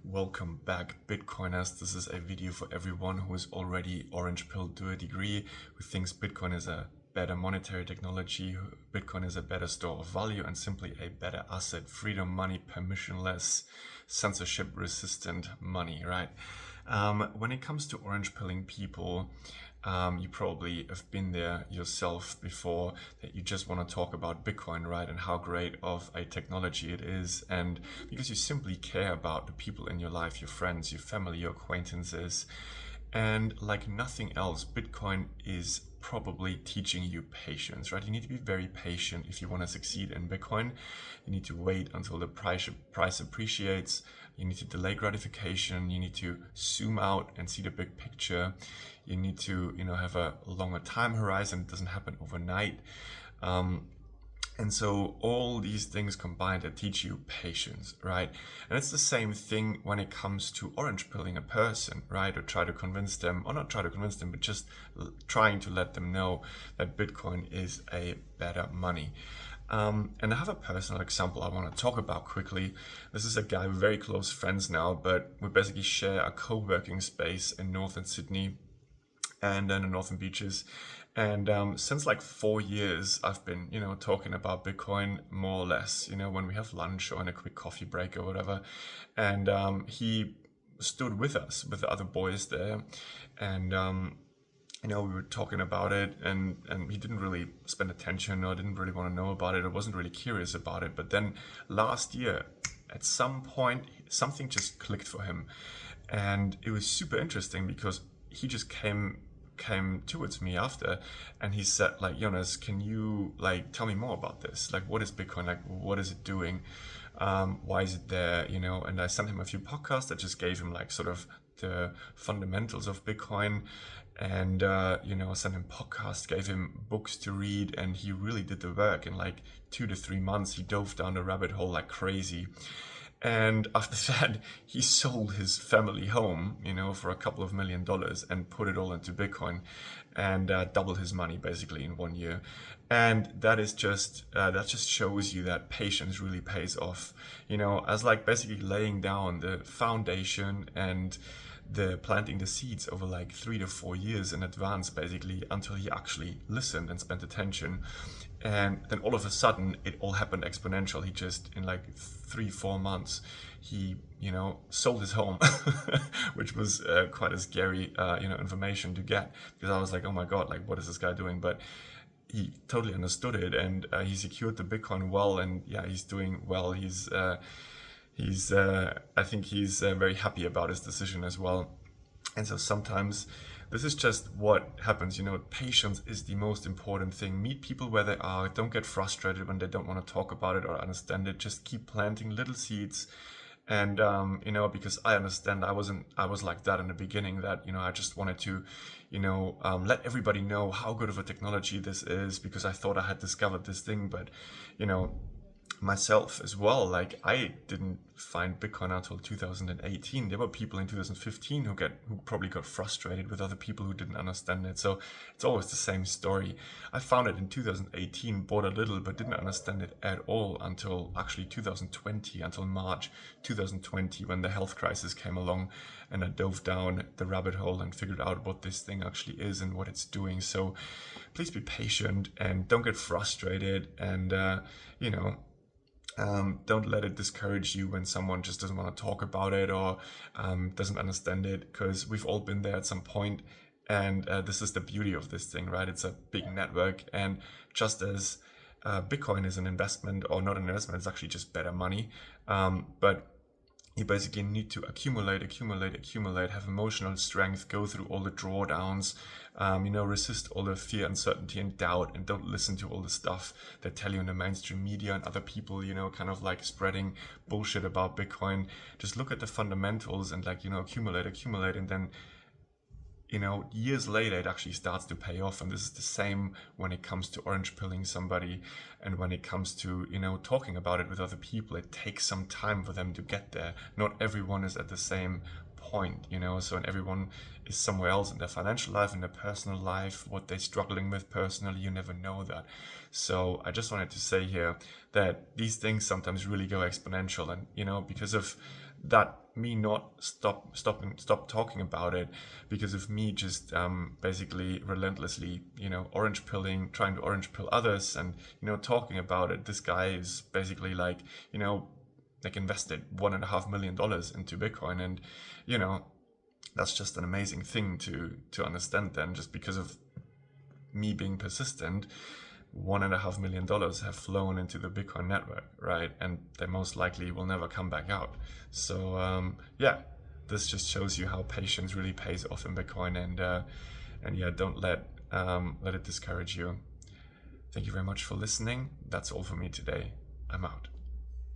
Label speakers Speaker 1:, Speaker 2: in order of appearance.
Speaker 1: Welcome back, Bitcoiners. This is a video for everyone who is already orange pilled to a degree, who thinks Bitcoin is a better monetary technology, Bitcoin is a better store of value and simply a better asset, freedom money, permissionless, censorship resistant money, right? When it comes to orange pilling people, you probably have been there yourself before, that you just want to talk about Bitcoin, right? And how great of a technology it is. And because you simply care about the people in your life, your friends, your family, your acquaintances. And like nothing else, Bitcoin is probably teaching you patience, right? You need to be very patient if you want to succeed in Bitcoin. You need to wait until the price appreciates. You need to delay gratification. You need to zoom out and see the big picture. You need to, have a longer time horizon. It doesn't happen overnight. And so all these things combined that teach you patience, right? And it's the same thing when it comes to orange pilling a person, right? Or try to convince them, or not try to convince them, but just trying to let them know that Bitcoin is a better money. And I have a personal example I want to talk about quickly. This is a guy, we're very close friends now, but we basically share a co-working space in northern Sydney and then the northern beaches. And since like 4 years, I've been, talking about Bitcoin more or less, when we have lunch or in a quick coffee break or whatever. And he stood with us, with the other boys there. And, we were talking about it, and he didn't really spend attention or didn't really want to know about it or wasn't really curious about it. But then last year, at some point, something just clicked for him. And it was super interesting because he just came towards me after, and he said, like, Jonas, can you tell me more about this? Like, what is Bitcoin? Like, what is it doing? Why is it there? And I sent him a few podcasts that just gave him like sort of the fundamentals of Bitcoin, and sent him podcasts, gave him books to read, and he really did the work. In like 2 to 3 months, he dove down the rabbit hole like crazy. And after that, he sold his family home, for a couple of $1 million and put it all into Bitcoin, and doubled his money basically in 1 year. And that is that just shows you that patience really pays off, as like basically laying down the foundation and the planting the seeds over like 3 to 4 years in advance, basically, until he actually listened and spent attention. And then all of a sudden it all happened exponential. He just, in like 3-4 months, he sold his home, which was quite a scary information to get, because I was like, oh my god, like, what is this guy doing? But he totally understood it, and he secured the Bitcoin well, and yeah, he's doing well. I think he's very happy about his decision as well. And so sometimes this is just what happens. Patience is the most important thing. Meet people where they are. Don't get frustrated when they don't want to talk about it or understand it. Just keep planting little seeds. And, because I understand, I was like that in the beginning, that, I just wanted to, let everybody know how good of a technology this is, because I thought I had discovered this thing. But, myself as well, like, I didn't find Bitcoin until 2018. There were people in 2015 who probably got frustrated with other people who didn't understand it. So it's always the same story. I found it in 2018, bought a little, but didn't understand it at all until actually 2020, until March 2020, when the health crisis came along, and I dove down the rabbit hole and figured out what this thing actually is and what it's doing. So please be patient and don't get frustrated, and don't let it discourage you when someone just doesn't want to talk about it or doesn't understand it, because we've all been there at some point. And this is the beauty of this thing, right? It's a big network, and just as Bitcoin is an investment, or not an investment, it's actually just better money. But you basically need to accumulate, have emotional strength, go through all the drawdowns, resist all the fear, uncertainty, and doubt, and don't listen to all the stuff that tell you in the mainstream media and other people, kind of like spreading bullshit about Bitcoin. Just look at the fundamentals and accumulate, and then years later, it actually starts to pay off. And this is the same when it comes to orange pilling somebody, and when it comes to, talking about it with other people. It takes some time for them to get there. Not everyone is at the same point, so, and everyone is somewhere else in their financial life, in their personal life, what they're struggling with personally. You never know that. So I just wanted to say here that these things sometimes really go exponential, and, because of that me not stop talking about it because of me just basically relentlessly, orange pilling, trying to orange pill others, and talking about it. This guy is basically like, like invested $1.5 million into Bitcoin, and that's just an amazing thing to understand. Then, just because of me being persistent, $1.5 million have flown into the Bitcoin network, right? And they most likely will never come back out. So yeah, this just shows you how patience really pays off in Bitcoin, and yeah, don't let it discourage you. Thank you very much for listening. That's all for me today. I'm out.